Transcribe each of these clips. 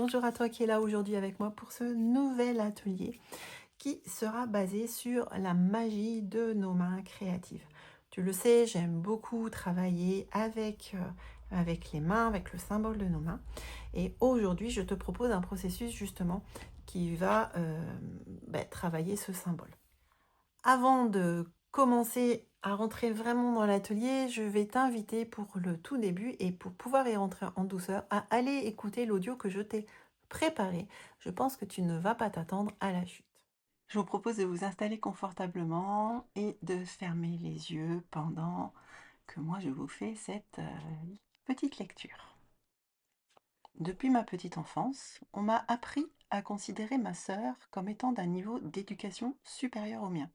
bonjour à toi qui est là aujourd'hui avec moi pour ce nouvel atelier qui sera basé sur la magie de nos mains créatives. Tu le sais, j'aime beaucoup travailler avec les mains, avec le symbole de nos mains. Et aujourd'hui, je te propose un processus justement qui va travailler ce symbole. Avant de commencer à rentrer vraiment dans l'atelier, je vais t'inviter pour le tout début et pour pouvoir y rentrer en douceur à aller écouter l'audio que je t'ai préparé. Je pense que tu ne vas pas t'attendre à la chute. Je vous propose de vous installer confortablement et de fermer les yeux pendant que moi je vous fais cette petite lecture. Depuis ma petite enfance, on m'a appris à considérer ma sœur comme étant d'un niveau d'éducation supérieur au mien.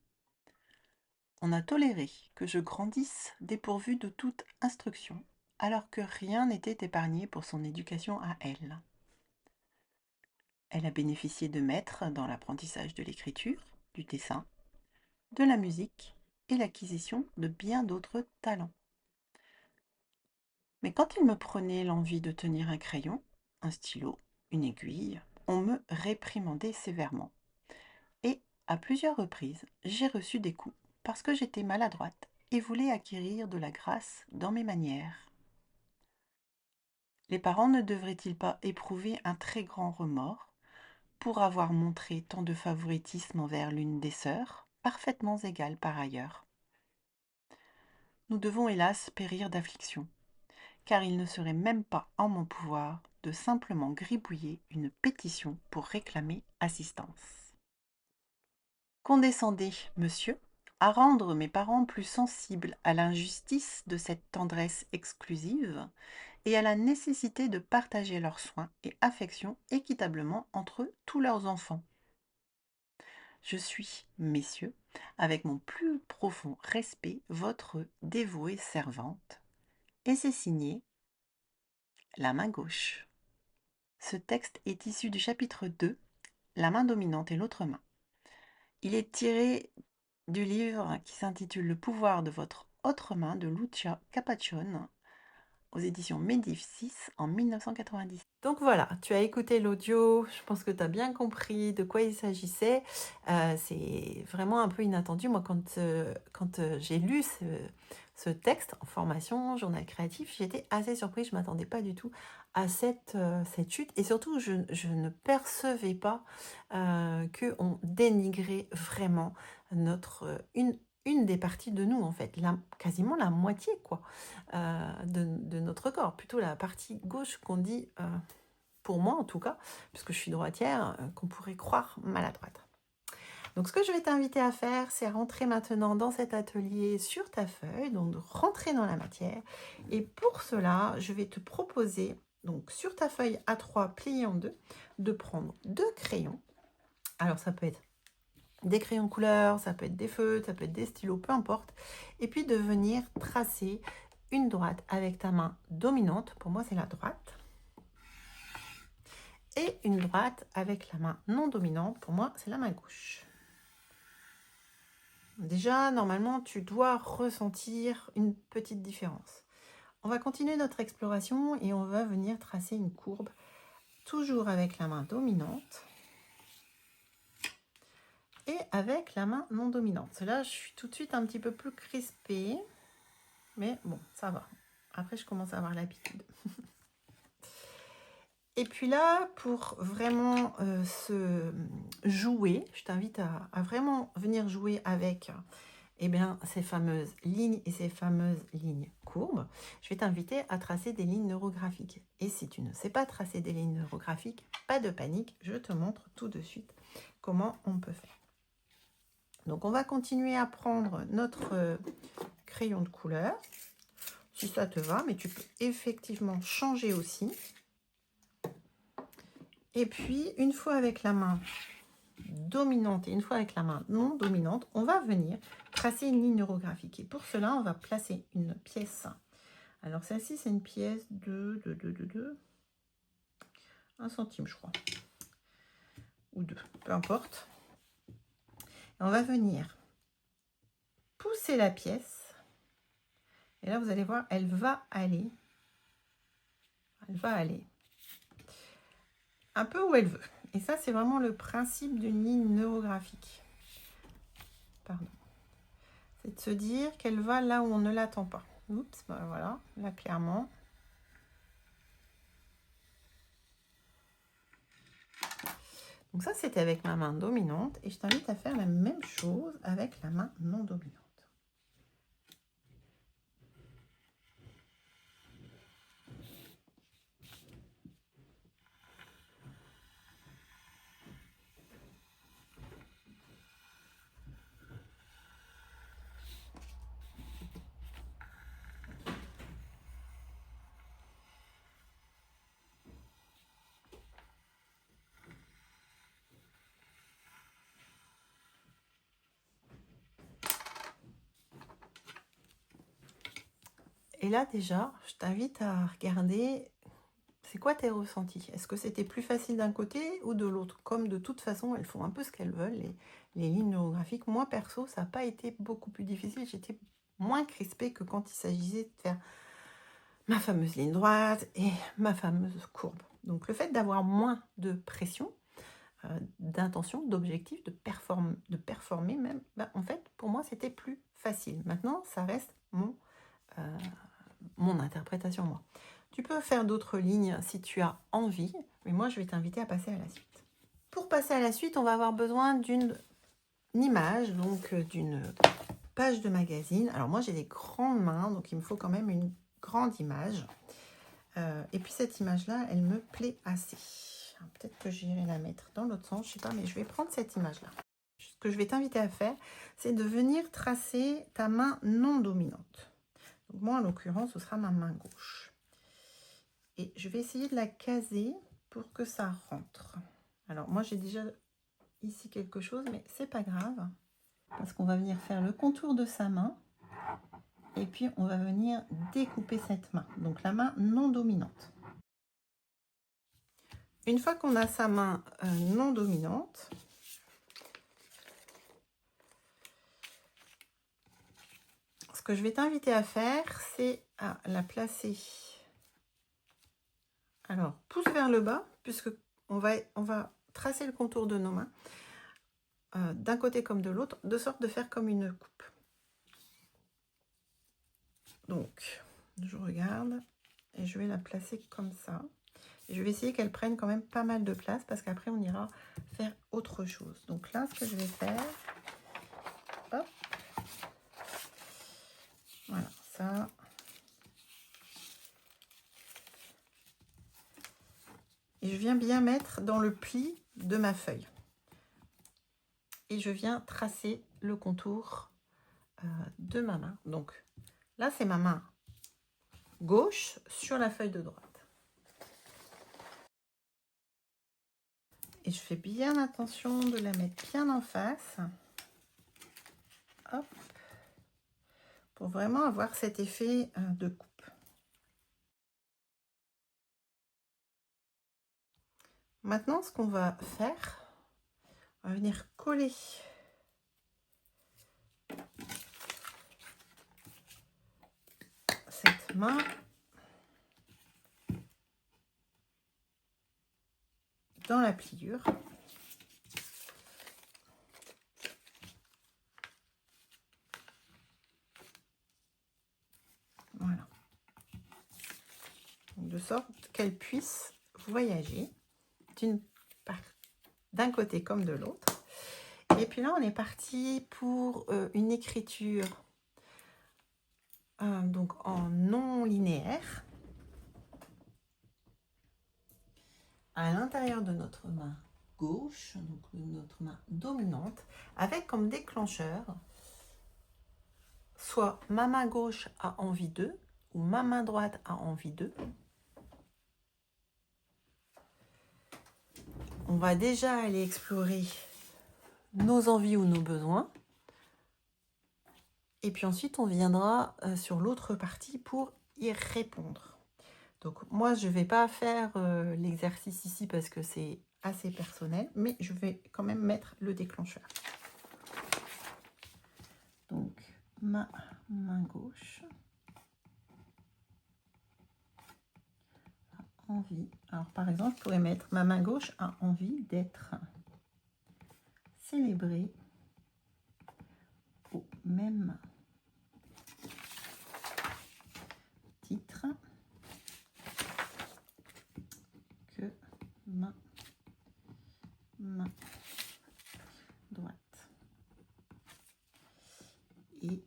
On a toléré que je grandisse dépourvue de toute instruction, alors que rien n'était épargné pour son éducation à elle. Elle a bénéficié de maîtres dans l'apprentissage de l'écriture, du dessin, de la musique et l'acquisition de bien d'autres talents. Mais quand il me prenait l'envie de tenir un crayon, un stylo, une aiguille, on me réprimandait sévèrement. Et, à plusieurs reprises, j'ai reçu des coups parce que j'étais maladroite et voulais acquérir de la grâce dans mes manières. Les parents ne devraient-ils pas éprouver un très grand remords pour avoir montré tant de favoritisme envers l'une des sœurs, parfaitement égale par ailleurs? Nous devons hélas périr d'affliction, car il ne serait même pas en mon pouvoir de simplement gribouiller une pétition pour réclamer assistance. Condescendez, monsieur, à rendre mes parents plus sensibles à l'injustice de cette tendresse exclusive et à la nécessité de partager leurs soins et affections équitablement entre tous leurs enfants. Je suis, messieurs, avec mon plus profond respect, votre dévouée servante, et c'est signé la main gauche. Ce texte est issu du chapitre 2, la main dominante et l'autre main. Il est tiré du livre qui s'intitule Le pouvoir de votre autre main de Lucia Capaccione aux éditions Médicis en 1990. Donc voilà, tu as écouté l'audio, je pense que tu as bien compris de quoi il s'agissait. C'est vraiment un peu inattendu. Moi, quand j'ai lu ce texte en formation, journal créatif, j'étais assez surprise. Je ne m'attendais pas du tout à cette chute. Et surtout, je ne percevais pas qu'on dénigrait vraiment une des parties de nous, en fait, quasiment la moitié, quoi, de notre corps. Plutôt la partie gauche qu'on dit, pour moi en tout cas, puisque je suis droitière, qu'on pourrait croire maladroite. Donc ce que je vais t'inviter à faire, c'est rentrer maintenant dans cet atelier sur ta feuille, donc de rentrer dans la matière. Et pour cela, je vais te proposer, donc sur ta feuille A3 pliée en deux, de prendre deux crayons. Alors ça peut être des crayons couleur, ça peut être des feutres, ça peut être des stylos, peu importe. Et puis de venir tracer une droite avec ta main dominante, pour moi c'est la droite, et une droite avec la main non dominante, pour moi c'est la main gauche. Déjà, normalement, tu dois ressentir une petite différence. On va continuer notre exploration et on va venir tracer une courbe, toujours avec la main dominante et avec la main non dominante. Là, je suis tout de suite un petit peu plus crispée, mais bon, ça va. Après, je commence à avoir l'habitude. Et puis là, pour vraiment se jouer, je t'invite à vraiment venir jouer avec ces fameuses lignes et ces fameuses lignes courbes. Je vais t'inviter à tracer des lignes neurographiques. Et si tu ne sais pas tracer des lignes neurographiques, pas de panique, je te montre tout de suite comment on peut faire. Donc on va continuer à prendre notre crayon de couleur, si ça te va, mais tu peux effectivement changer aussi. Et puis, une fois avec la main dominante et une fois avec la main non dominante, on va venir tracer une ligne neurographique. Et pour cela, on va placer une pièce. Alors, celle-ci, c'est une pièce de 1 centime, je crois. Ou 2, peu importe. Et on va venir pousser la pièce. Et là, vous allez voir, elle va aller un peu où elle veut. Et ça, c'est vraiment le principe d'une ligne neurographique. Pardon. C'est de se dire qu'elle va là où on ne l'attend pas. Oups, ben voilà, là clairement. Donc ça, c'était avec ma main dominante. Et je t'invite à faire la même chose avec la main non dominante. Et là, déjà, je t'invite à regarder, c'est quoi tes ressentis? Est-ce que c'était plus facile d'un côté ou de l'autre? Comme de toute façon, elles font un peu ce qu'elles veulent, les lignes neurographiques. Moi, perso, ça n'a pas été beaucoup plus difficile. J'étais moins crispée que quand il s'agissait de faire ma fameuse ligne droite et ma fameuse courbe. Donc, le fait d'avoir moins de pression, d'intention, d'objectif, de performer même, ben, en fait, pour moi, c'était plus facile. Maintenant, ça reste mon interprétation, moi. Tu peux faire d'autres lignes si tu as envie, mais moi, je vais t'inviter à passer à la suite. Pour passer à la suite, on va avoir besoin d'une image, donc d'une page de magazine. Alors moi, j'ai des grandes mains, donc il me faut quand même une grande image. Et puis cette image-là, elle me plaît assez. Peut-être que j'irai la mettre dans l'autre sens, je sais pas, mais je vais prendre cette image-là. Ce que je vais t'inviter à faire, c'est de venir tracer ta main non dominante. Donc moi, en l'occurrence, ce sera ma main gauche. Et je vais essayer de la caser pour que ça rentre. Alors moi, j'ai déjà ici quelque chose, mais c'est pas grave. Parce qu'on va venir faire le contour de sa main. Et puis, on va venir découper cette main. Donc, la main non dominante. Une fois qu'on a sa main non dominante, ce que je vais t'inviter à faire, c'est à la placer. Alors, pouce vers le bas, puisque on va tracer le contour de nos mains, d'un côté comme de l'autre, de sorte de faire comme une coupe. Donc, je regarde et je vais la placer comme ça. Et je vais essayer qu'elle prenne quand même pas mal de place parce qu'après, on ira faire autre chose. Donc là, ce que je vais faire, hop, voilà, ça. Et je viens bien mettre dans le pli de ma feuille. Et je viens tracer le contour de ma main. Donc là, c'est ma main gauche sur la feuille de droite. Et je fais bien attention de la mettre bien en face. Hop. Pour vraiment avoir cet effet de coupe. Maintenant, ce qu'on va faire, on va venir coller cette main dans la pliure. Voilà. De sorte qu'elle puisse voyager d'un côté comme de l'autre. Et puis là, on est parti pour une écriture donc en non linéaire à l'intérieur de notre main gauche, donc notre main dominante, avec comme déclencheur soit ma main gauche a envie de ou ma main droite a envie de. On va déjà aller explorer nos envies ou nos besoins. Et puis ensuite, on viendra sur l'autre partie pour y répondre. Donc moi, je ne vais pas faire l'exercice ici parce que c'est assez personnel, mais je vais quand même mettre le déclencheur. Donc, ma main gauche. envie. Alors, par exemple, je pourrais mettre ma main gauche a envie d'être célébrée au même titre que ma main droite.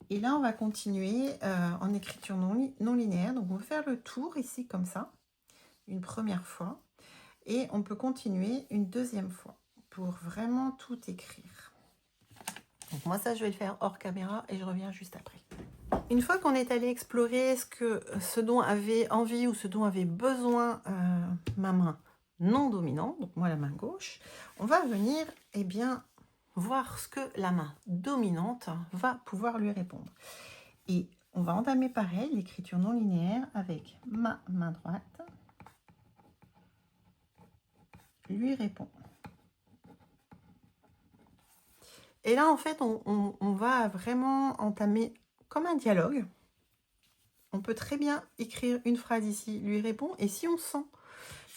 Et là, on va continuer en écriture non linéaire. Donc, on va faire le tour ici comme ça, une première fois. Et on peut continuer une deuxième fois pour vraiment tout écrire. Donc, moi, ça, je vais le faire hors caméra et je reviens juste après. Une fois qu'on est allé explorer ce dont avait envie ou ce dont avait besoin ma main non dominante, donc moi la main gauche, on va venir voir ce que la main dominante va pouvoir lui répondre. Et on va entamer pareil l'écriture non linéaire avec ma main droite lui répond. Et là, en fait, on va vraiment entamer comme un dialogue. On peut très bien écrire une phrase ici, lui répond. Et si on sent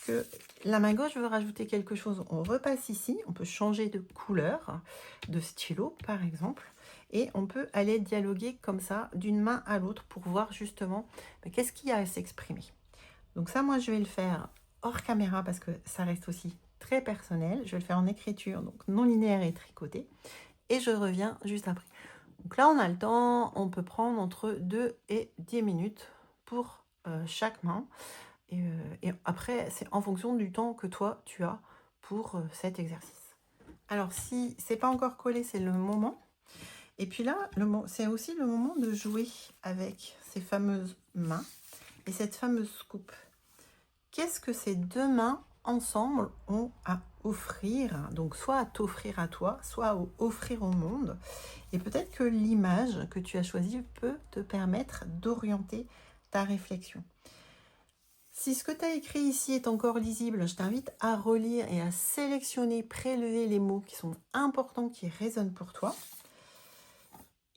que la main gauche veut rajouter quelque chose, on repasse ici. On peut changer de couleur, de stylo, par exemple. Et on peut aller dialoguer comme ça, d'une main à l'autre, pour voir justement qu'est-ce qu'il y a à s'exprimer. Donc ça, moi, je vais le faire hors caméra parce que ça reste aussi très personnel. Je vais le faire en écriture, donc non linéaire et tricoté. Et je reviens juste après. Donc là, on a le temps, on peut prendre entre 2 et 10 minutes pour chaque main. Et après, c'est en fonction du temps que toi, tu as pour cet exercice. Alors, si c'est pas encore collé, c'est le moment. Et puis là, c'est aussi le moment de jouer avec ces fameuses mains et cette fameuse coupe. Qu'est-ce que ces deux mains ensemble ont à offrir, donc soit à t'offrir à toi, soit à offrir au monde. Et peut-être que l'image que tu as choisie peut te permettre d'orienter ta réflexion. Si ce que tu as écrit ici est encore lisible, je t'invite à relire et à sélectionner, prélever les mots qui sont importants, qui résonnent pour toi.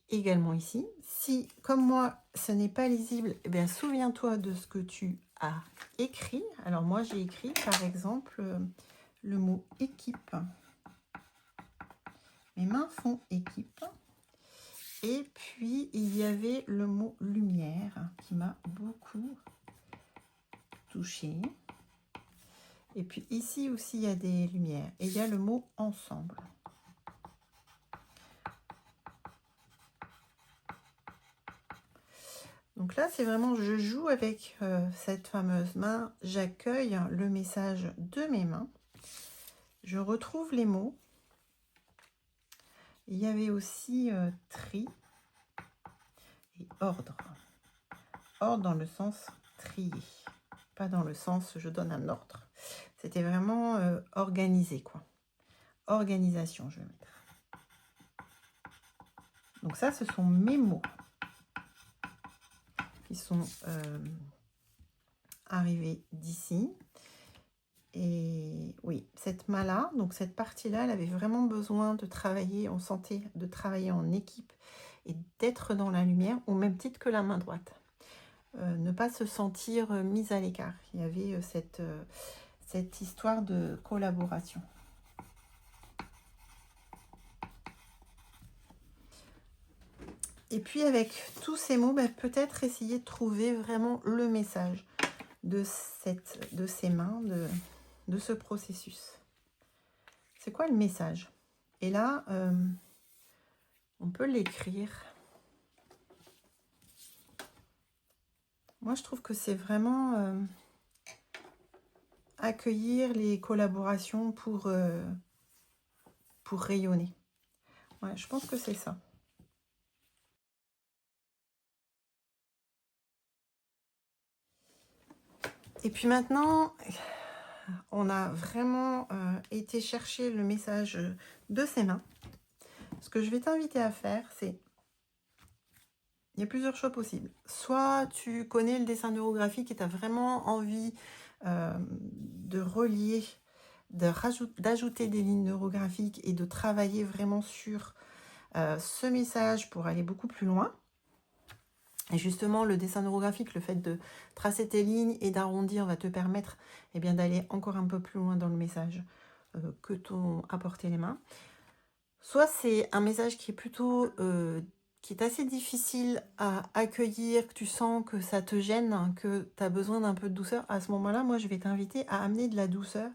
Également ici. Si, comme moi, ce n'est pas lisible, eh bien, souviens-toi de ce que tu as écrit. Alors moi, j'ai écrit, par exemple, le mot équipe. Mes mains font équipe. Et puis, il y avait le mot lumière qui m'a beaucoup touchée. Et puis ici aussi, il y a des lumières. Et il y a le mot ensemble. Donc là, c'est vraiment, je joue avec cette fameuse main. J'accueille le message de mes mains. Je retrouve les mots. Il y avait aussi tri et ordre. Ordre dans le sens trier. Pas dans le sens je donne un ordre. C'était vraiment organisé, quoi. Organisation, je vais mettre. Donc ça, ce sont mes mots qui sont arrivés d'ici. Et oui, cette main-là, donc cette partie-là, elle avait vraiment besoin de travailler, on sentait, de travailler en équipe et d'être dans la lumière, au même titre que la main droite. Ne pas se sentir mise à l'écart. Il y avait cette histoire de collaboration. Et puis avec tous ces mots, peut-être essayer de trouver vraiment le message de ces mains, de ce processus. C'est quoi le message? Et là, on peut l'écrire. Moi, je trouve que c'est vraiment accueillir les collaborations pour rayonner. Ouais, je pense que c'est ça. Et puis maintenant, on a vraiment été chercher le message de ces mains. Ce que je vais t'inviter à faire, c'est... Il y a plusieurs choix possibles. Soit tu connais le dessin neurographique et tu as vraiment envie de relier, d'ajouter des lignes neurographiques et de travailler vraiment sur ce message pour aller beaucoup plus loin. Et justement, le dessin neurographique, le fait de tracer tes lignes et d'arrondir va te permettre bien, d'aller encore un peu plus loin dans le message que t'ont apporté les mains. Soit c'est un message qui est plutôt qui est assez difficile à accueillir, que tu sens que ça te gêne, hein, que tu as besoin d'un peu de douceur. À ce moment-là, moi, je vais t'inviter à amener de la douceur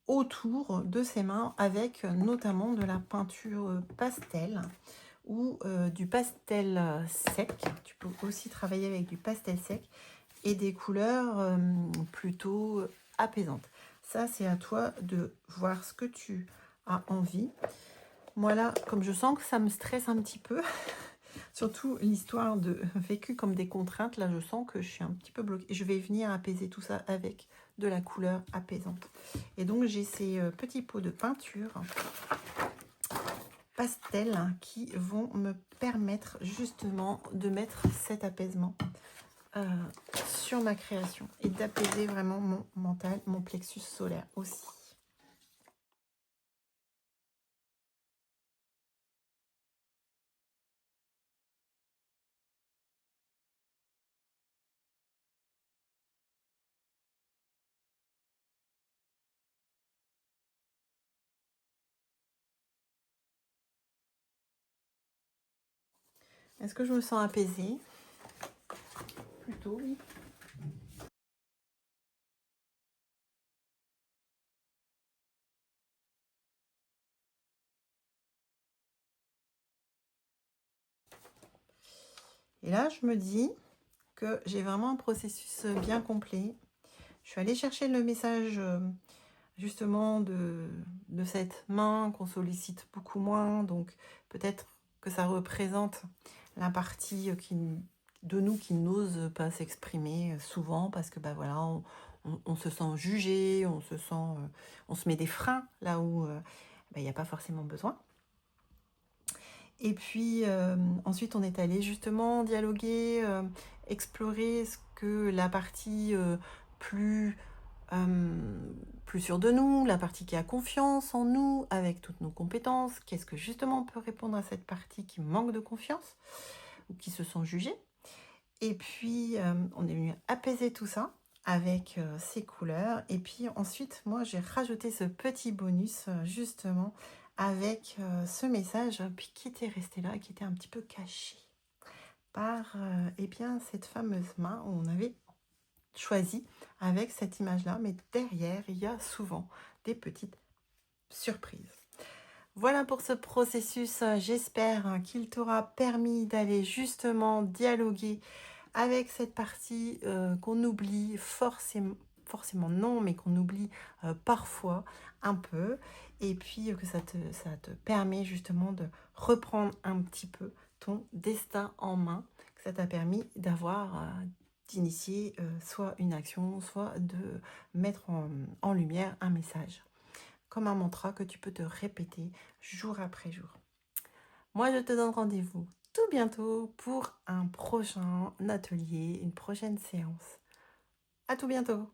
autour de ces mains avec notamment de la peinture pastel ou du pastel sec. Tu peux aussi travailler avec du pastel sec et des couleurs plutôt apaisantes. Ça, c'est à toi de voir ce que tu as envie. Moi là, comme je sens que ça me stresse un petit peu, surtout l'histoire de vécu comme des contraintes, là je sens que je suis un petit peu bloquée. Je vais venir apaiser tout ça avec de la couleur apaisante. Et donc j'ai ces petits pots de peinture pastel qui vont me permettre justement de mettre cet apaisement sur ma création et d'apaiser vraiment mon mental, mon plexus solaire aussi. Est-ce que je me sens apaisée? Plutôt, oui. Et là, je me dis que j'ai vraiment un processus bien complet. Je suis allée chercher le message justement de cette main qu'on sollicite beaucoup moins. Donc peut-être que ça représente la partie de nous qui n'ose pas s'exprimer souvent parce que bah voilà, on se sent jugé, on se met des freins là où il n'y a pas forcément besoin. Et puis ensuite, on est allé justement dialoguer, explorer ce que la partie plus, plus sûre de nous, la partie qui a confiance en nous, avec toutes nos compétences. Qu'est-ce que justement on peut répondre à cette partie qui manque de confiance ou qui se sent jugée. Et puis, on est venu apaiser tout ça avec ces couleurs. Et puis ensuite, moi, j'ai rajouté ce petit bonus justement avec ce message puis qui était resté là, qui était un petit peu caché par eh bien, cette fameuse main où on avait choisi avec cette image-là. Mais derrière, il y a souvent des petites surprises. Voilà pour ce processus. J'espère qu'il t'aura permis d'aller justement dialoguer avec cette partie qu'on oublie forcément non, mais qu'on oublie parfois un peu. Et puis que ça te permet justement de reprendre un petit peu ton destin en main, que ça t'a permis d'avoir, d'initier soit une action, soit de mettre en lumière un message, comme un mantra que tu peux te répéter jour après jour. Moi, je te donne rendez-vous tout bientôt pour un prochain atelier, une prochaine séance. À tout bientôt!